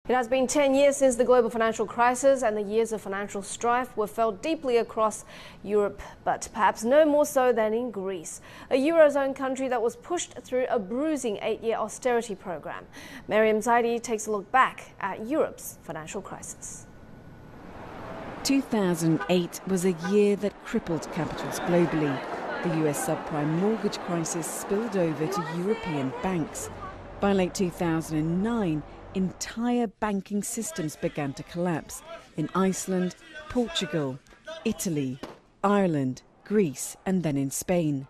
It has been 10 years since the global financial crisis, and the years of financial strife were felt deeply across Europe, but perhaps no more so than in Greece, a Eurozone country that was pushed through a bruising 8-year austerity program. Mariam Zaidi takes a look back at Europe's financial crisis. 2008 was a year that crippled capitals globally. The US subprime mortgage crisis spilled over to European banks. By late 2009, entire banking systems began to collapse in Iceland, Portugal, Italy, Ireland, Greece, and then in Spain.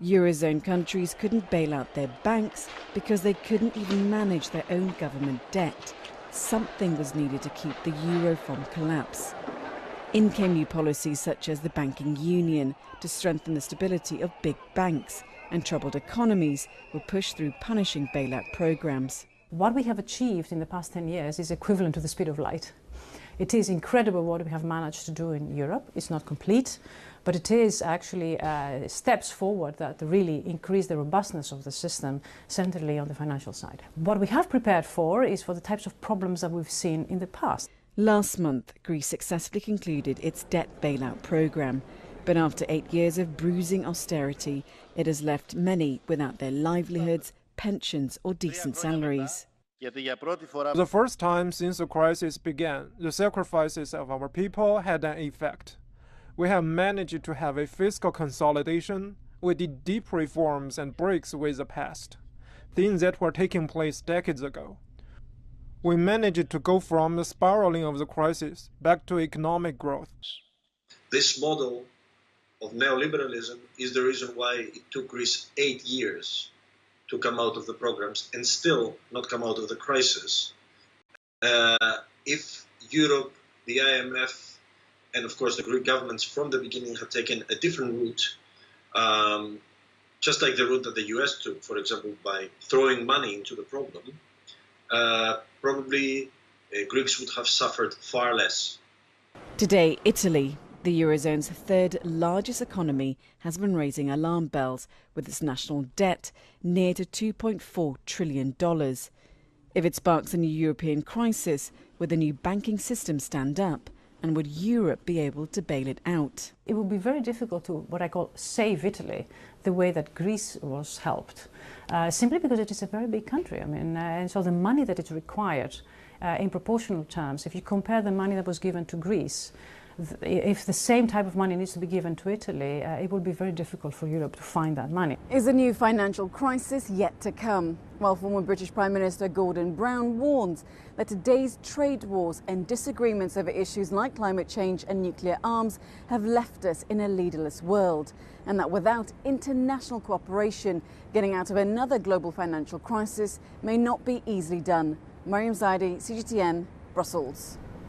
Eurozone countries couldn't bail out their banks because they couldn't even manage their own government debt. Something was needed to keep the euro from collapse. In came new policies such as the banking union to strengthen the stability of big banks, and troubled economies were pushed through punishing bailout programs. What we have achieved in the past 10 years is equivalent to the speed of light. It is incredible what we have managed to do in Europe. It's not complete, but it is actually steps forward that really increase the robustness of the system, centrally on the financial side. What we have prepared for is for the types of problems that we've seen in the past. Last month, Greece successfully concluded its debt bailout program. But after 8 years of bruising austerity, it has left many without their livelihoods, pensions or decent salaries. For the first time since the crisis began, the sacrifices of our people had an effect. We have managed to have a fiscal consolidation. We did deep reforms and breaks with the past, things that were taking place decades ago. We managed to go from the spiraling of the crisis back to economic growth. This model of neoliberalism is the reason why it took Greece 8 years to come out of the programs and still not come out of the crisis. If Europe, the IMF, and of course the Greek governments from the beginning had taken a different route, just like the route that the US took, for example, by throwing money into the problem, probably Greeks would have suffered far less. Today, Italy, the Eurozone's third largest economy, has been raising alarm bells with its national debt near to $2.4 trillion. If it sparks a new European crisis, would the new banking system stand up? And would Europe be able to bail it out? It would be very difficult to, what I call, save Italy the way that Greece was helped, simply because it is a very big country. I mean, and so the money that is required in proportional terms, if you compare the money that was given to Greece, if the same type of money needs to be given to Italy, it will be very difficult for Europe to find that money. Is a new financial crisis yet to come? While former British Prime Minister Gordon Brown warns that today's trade wars and disagreements over issues like climate change and nuclear arms have left us in a leaderless world, and that without international cooperation, getting out of another global financial crisis may not be easily done. Mariam Zaidi, CGTN, Brussels.